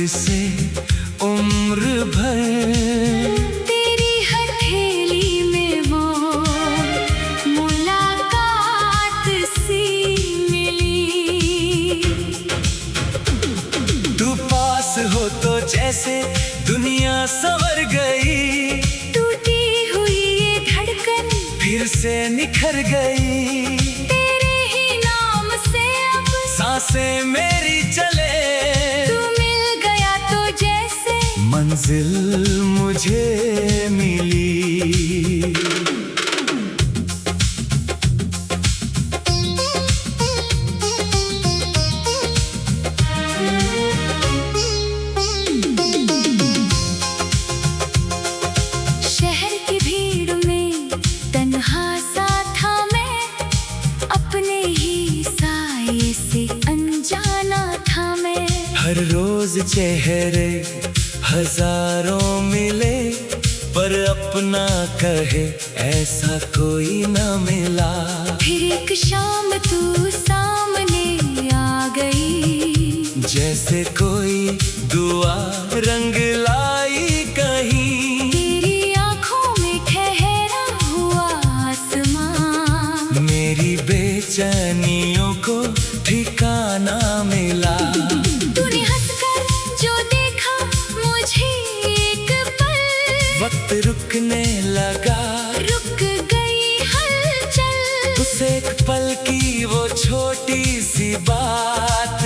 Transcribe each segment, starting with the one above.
से उम्र भर। तेरी हथेली में वो मुलाकात सी मिली। तू पास हो तो जैसे दुनिया संवर गई। टूटी हुई ये धड़कन फिर से निखर गई। तेरे ही नाम से अब सांसें मेरी चले। तू मिल गया तो जैसे मंजिल मुझे मिली। शहर की भीड़ में तन्हा सा था मैं, अपने ही साये से अनजाना था मैं। हर रोज चेहरे हजारों मिले, पर अपना कहे ऐसा कोई न मिला। फिर एक शाम तू सामने आ गई, जैसे कोई दुआ रंग लाई कहीं। तेरी आंखों में ठहरा हुआ आसमां, मेरी बेचैनियों को ठिकाना मिला। तूने हंसकर जो देखा मुझे एक पल, वक्त रुकने लगा, रुक गई हलचल। उस एक पल की वो छोटी सी बात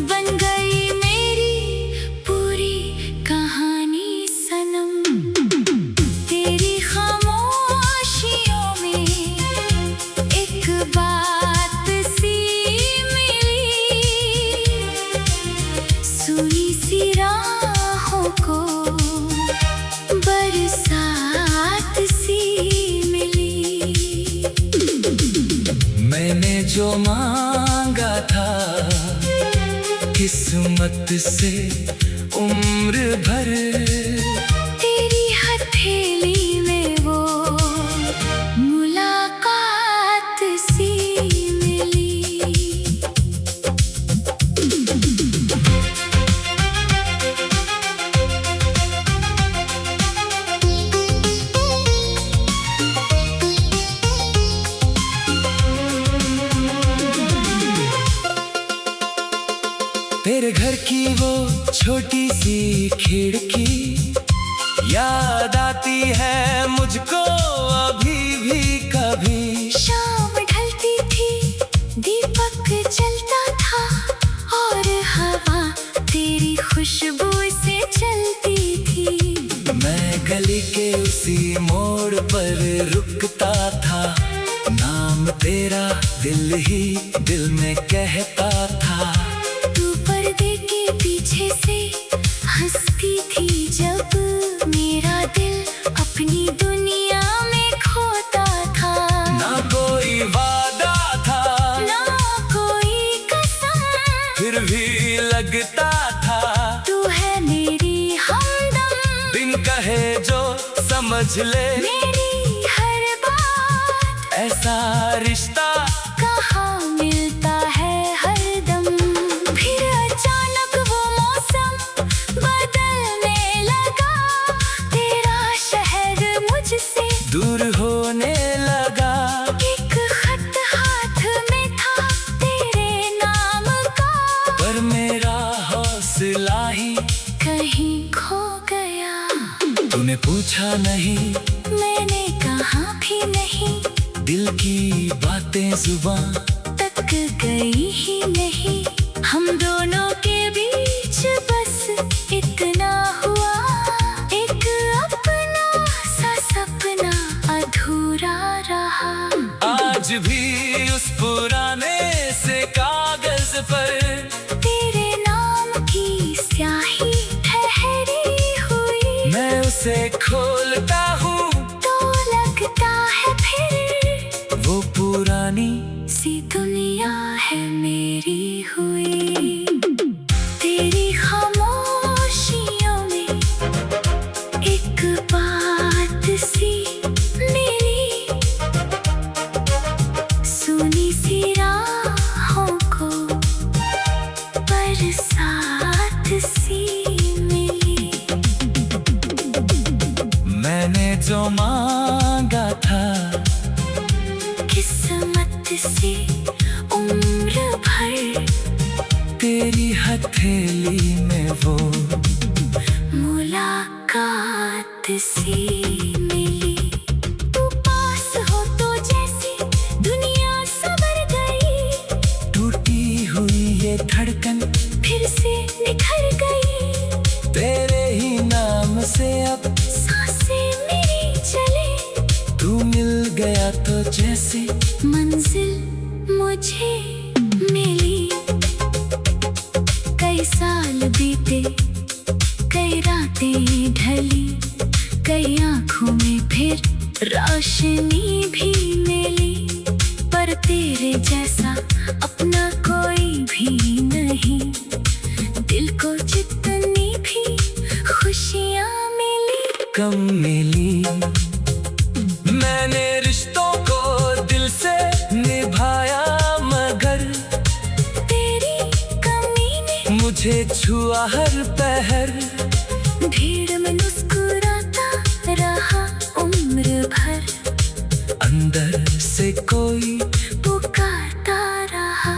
बन गई मेरी पूरी कहानी सनम। तेरी खामोशियों में एक बात सी मिली। सुनी सी राहों को बरसात सी मिली। मैंने जो मांगा था किस्मत से उम्र भर। तेरी हथेली में वो मुलाकात सी मिली। तेरे घर की वो छोटी सी खिड़की याद आती है मुझको अभी भी कभी। शाम ढलती थी, दीपक जलता था, और हवा तेरी खुशबू से चलती थी। मैं गली के उसी मोड़ पर रुकता था, नाम तेरा दिल ही दिल में कहता था। तू पर्दे के पीछे से हंसती थी जब मेरा दिल अपनी दुनिया में खोता था। ना कोई वादा था, ना कोई कसम, फिर भी लगता था तू है मेरी हमदम। बिन कहे जो समझ ले मेरी हर बात, ऐसा रिश्ता कहाँ मिलता है हरदम। फिर अचानक वो मौसम बदलने लगा, तेरा शहर मुझसे दूर होने लगा। एक खत हाथ में था तेरे नाम का, पर मेरा हौसला ही कहीं खो गया। तूने पूछा नहीं, मैंने कहा भी नहीं, दिल की बातें जुबान तक गई ही नहीं। हम दोनों के बीच बस इतना हुआ, एक अपना सा सपना अधूरा रहा। आज भी उस पुराने से कागज पर तेरे नाम की स्याही ठहरी हुई, मैं उसे खोलता हूँ तो लगता है फिर वो पुरानी सी दुनिया है मेरी हुई। तेरी खामोशियों में एक बात सी मिली। सुनी सी राहों को बरसात सी जो मांगा था किस्मत से उम्र भर, तेरी हथेली में वो मुलाकात सी मिली। तू पास हो तो जैसे दुनिया संवर गई, टूटी हुई ये धड़कन फिर से निखर गई। तेरे ही नाम से अब सांसें मेरी चले, तू मिल गया तो जैसे मंजिल मुझे मिली। कई साल बीते, कई रातें ढली, कई आँखों में फिर रोशनी भी मिली। पर तेरे जैसा अपना कोई भी नहीं, दिल को जितनी भी खुशियाँ मिली कम मिली। मैंने रिश्तों को दिल से निभाया, मगर तेरी कमी ने मुझे छुआ हर पहर। भीड़ में मुस्कुराता रहा उम्र भर, अंदर से कोई पुकारता रहा।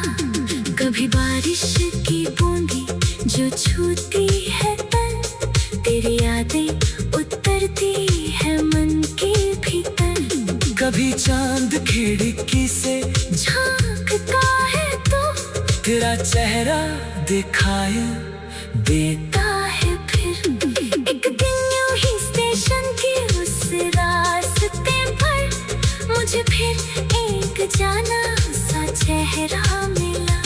कभी बारिश की बूंदी जो छूती है तन, तेरी यादें उतरती है मन के भीतर। कभी चांद खिड़की से झांकता है तो तेरा चेहरा दिखाए देता। है फिर एक दिन यूं ही स्टेशन के उस रास्ते पर मुझे फिर एक जाना सा चेहरा मिला।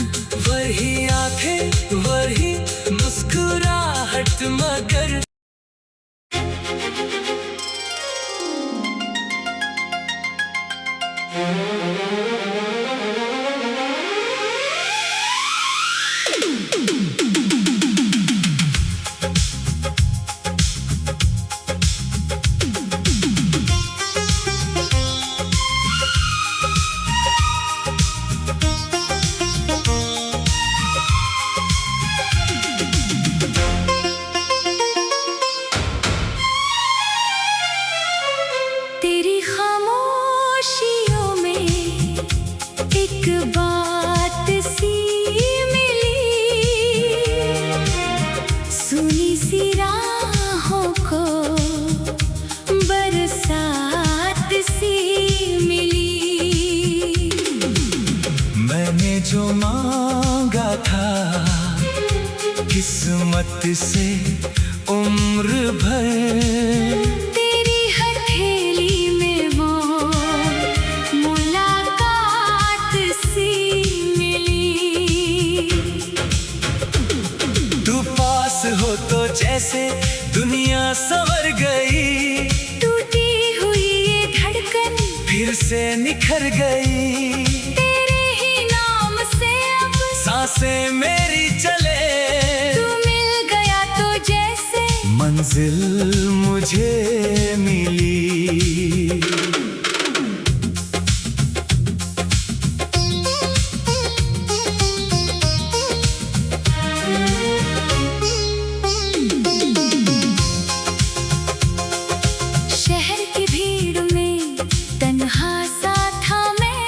वही आंखें वही मुस्कुराहट, मगर तेरी खामोशियों में एक बात सी मिली, सुनी सी राहों को बरसात सी मिली। मैंने जो मांगा था किस्मत से उम्र भर, तेरी हथेली में वो मुलाकात सी मिली। तू पास हो तो जैसे दुनिया संवर गई, टूटी हुई ये धड़कन फिर से निखर गई। तेरे ही नाम से अब सांसें मेरी चले, तू मिल गया तो जैसे मंजिल मुझे मिली। शहर की भीड़ में तन्हा सा था मैं,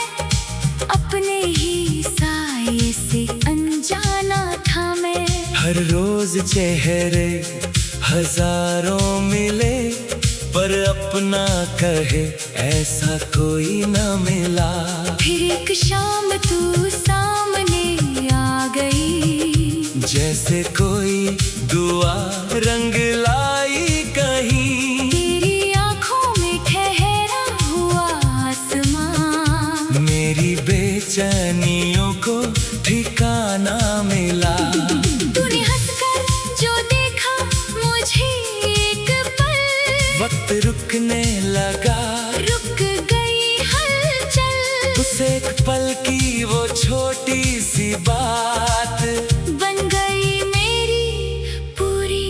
अपने ही साये से अनजाना था मैं। हर रोज चेहरे हजारों मिले, पर अपना कहे ऐसा कोई न मिला। फिर एक शाम तू सामने आ गई, जैसे कोई दुआ रंग लाई कहीं। तेरी आंखों में ठहरा हुआ आसमां, मेरी बेचैनियों को ठिकाना मिला। तूने हंसकर जो देखा मुझे एक पल, वक्त रुकने लगा, रुक गई हलचल। उस एक पल की वो छोटी सी बात बन गई मेरी पूरी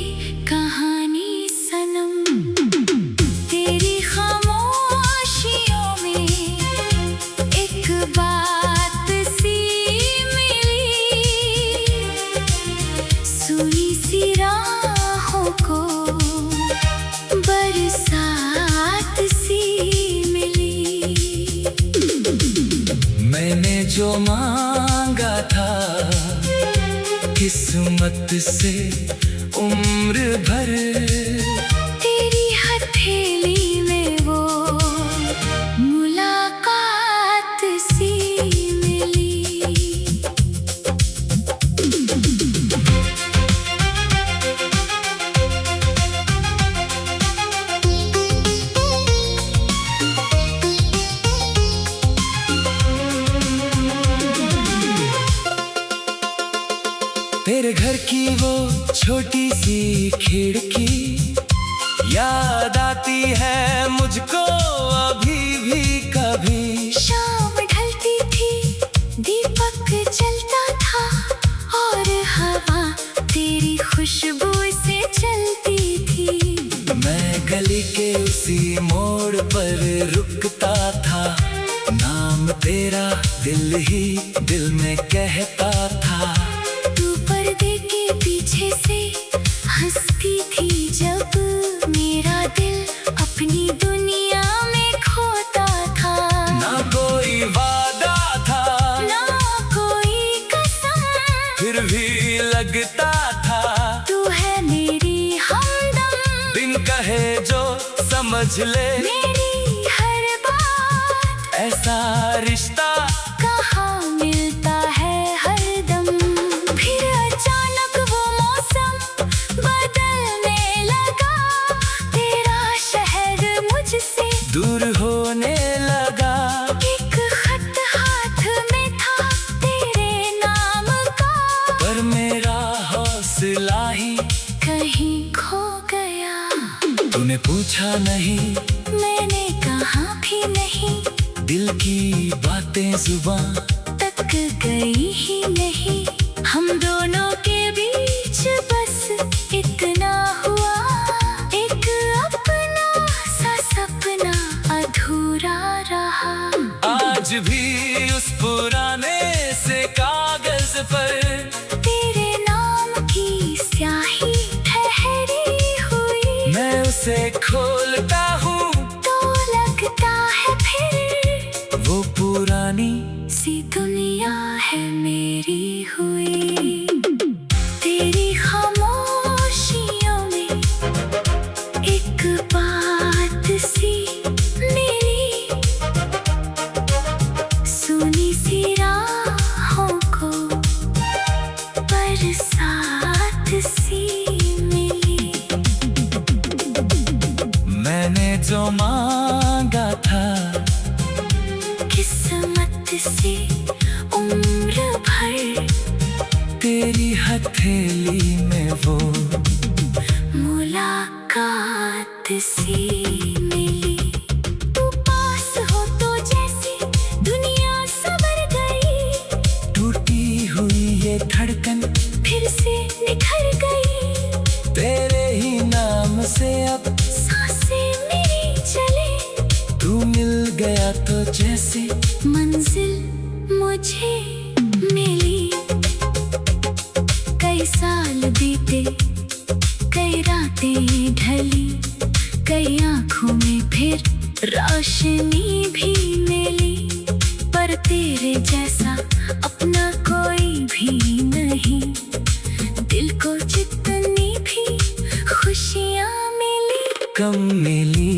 कहानी सनम। तेरी खामोशियों में एक बात सी मिली, सुनी सी राहों को बरसात जो मांगा था किस्मत से उम्र भर, तेरी हथेली में वो मुलाकात सी मिली। तेरे घर की वो छोटी सी खिड़की याद आती है मुझको अभी भी कभी। शाम ढलती थी, दीपक जलता था और हवा तेरी खुशबू से चलती थी। मैं गली के उसी मोड़ पर रुकता था, नाम तेरा दिल ही दिल में कहता था। तू पर्दे के पीछे से हंसती थी जब मेरा दिल अपनी दुनिया में खोता था। ना कोई वादा था ना कोई कसम, फिर भी लगता था तू है मेरी हमदम। बिन कहे जो समझ ले मेरी हर बात, ऐसा रिश्ता कहाँ मिलता है हरदम। फिर अचानक वो मौसम बदलने लगा, तेरा शहर मुझसे दूर होने लगा। एक खत हाथ में था तेरे नाम का, पर मेरा हौसला ही कहीं खो गया। तूने पूछा नहीं, मैंने कहा भी नहीं, दिल की बातें जुबां तक गई ही नहीं। हम दोनों के बीच बस इतना हुआ, एक अपना सा सपना अधूरा रहा। आज भी उस पुराने से कागज पर तेरे नाम की स्याही ठहरी हुई, मैं उसे खोलता हूँ तो लगता है फिर वो पुरानी सी दुनिया है मेरी हुई। तेरी खामोशियों में एक बात सी मिली, सुनी सी राहों को बरसात सी मिली। मैंने जो मांगा था किस्मत से उम्र भर, तेरी हथेली में वो मुलाकात सी मिली। तू पास हो तो जैसे दुनिया संवर गई, टूटी हुई ये धड़कन फिर से निखर गई। तेरे ही नाम से अब सांसें मेरी चले, तू मिल गया तो जैसे मंजिल मुझे मिली। कई साल बीते, कई रातें ढली, कई आँखों में फिर रोशनी भी मिली। पर तेरे जैसा अपना कोई भी नहीं, दिल को जितनी भी खुशियाँ मिली कम मिली।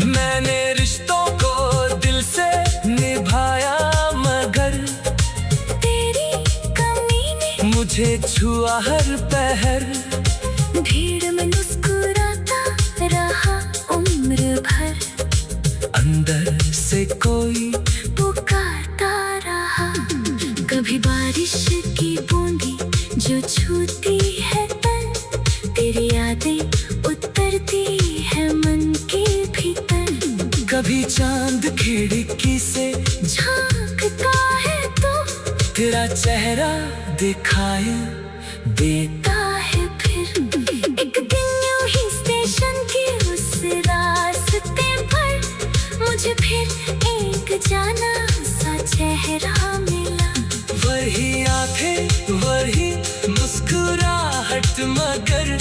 मैंने रिश्तों को दिल से निभाया मगर तेरी कमी ने मुझे छुआ हर पहर। भीड़ में मुस्कुराता रहा उम्र भर, अंदर से कोई पुकारता रहा। कभी बारिश की बूंदी जो छूती है तन, तेरी यादें उतरती है मन के भीतर। कभी चांद खिड़की से झांकता है तो तेरा चेहरा दिखाई देता। है फिर एक दिन यूं ही स्टेशन के उस रास्ते पर, मुझे फिर एक जाना सा चेहरा मिला। वही आंखें वही मुस्कुराहट मगर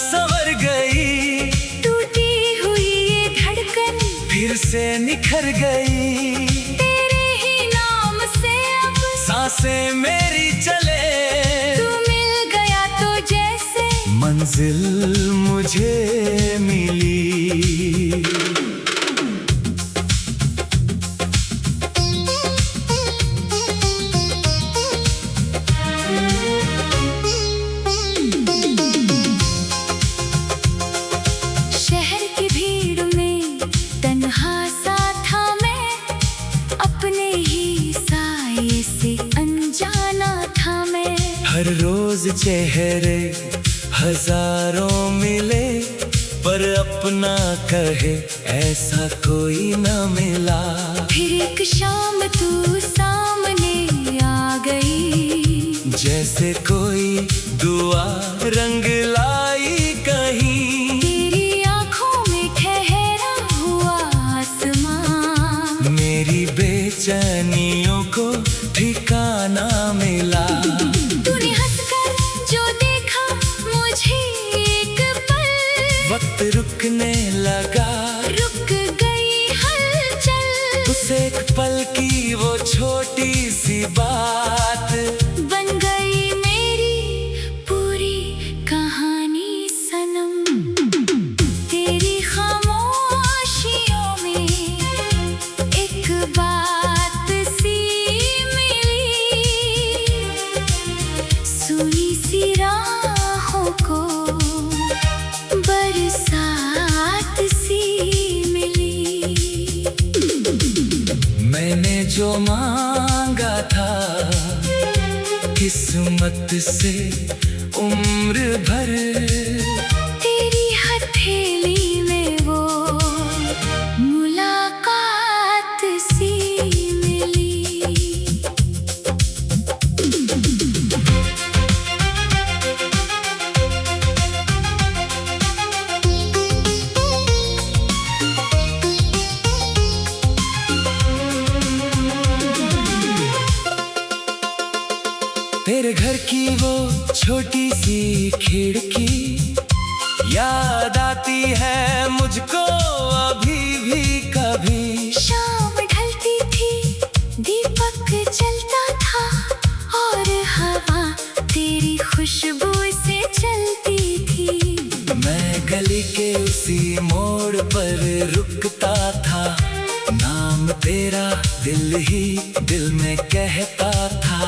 संवर गई, टूटी हुई ये धड़कन फिर से निखर गई। तेरे ही नाम से अब सांसें मेरी चले, तू मिल गया तो जैसे मंजिल मुझे मिली। शहर की भीड़ में तन्हा सा था मैं, अपने ही साये से अनजाना था मैं। हर रोज चेहरे हजारों मिले, पर अपना कहे ऐसा कोई न मिला। फिर एक शाम तू सामने आ गई, जैसे कोई दुआ रंग लाई कहीं। तेरी आंखों में ठहरा हुआ आसमां, मेरी बेचैनियों को ठिकाना मिला। तूने हंसकर जो देखा मुझे एक पल, वक्त रुकने लगा, रुक गई हलचल। उस एक पल की वो छोटी सी बात बन गई मेरी पूरी कहानी सनम। तेरी खामोशियों में एक बात सी मिली, सुनी सी राहों को बरसात सी मिली। मैंने जो मांगा था किस्मत से उम्र भर, तेरी हथेली में वो मुलाकात सी मिली। तेरे घर की वो छोटी सी खिड़की याद आती है मुझको अभी भी कभी। शाम ढलती थी, दीपक जलता था, और हवा तेरी खुशबू से चलती थी। मैं गली के उसी मोड़ पर रुकता था, नाम तेरा दिल ही दिल में कहता था।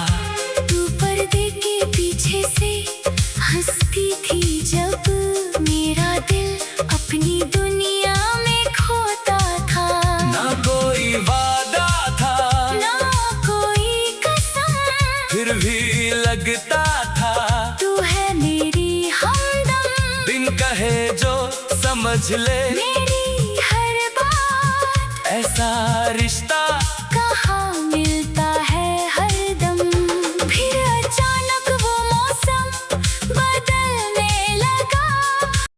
तू पर्दे के पीछे से हंसती थी जब मेरा दिल अपनी दुनिया में खोता था। ना कोई वादा था, ना कोई कसम, फिर भी लगता था तू है मेरी हमदम। बिन कहे जो समझ ले मेरी हर बात, ऐसा रिश्ता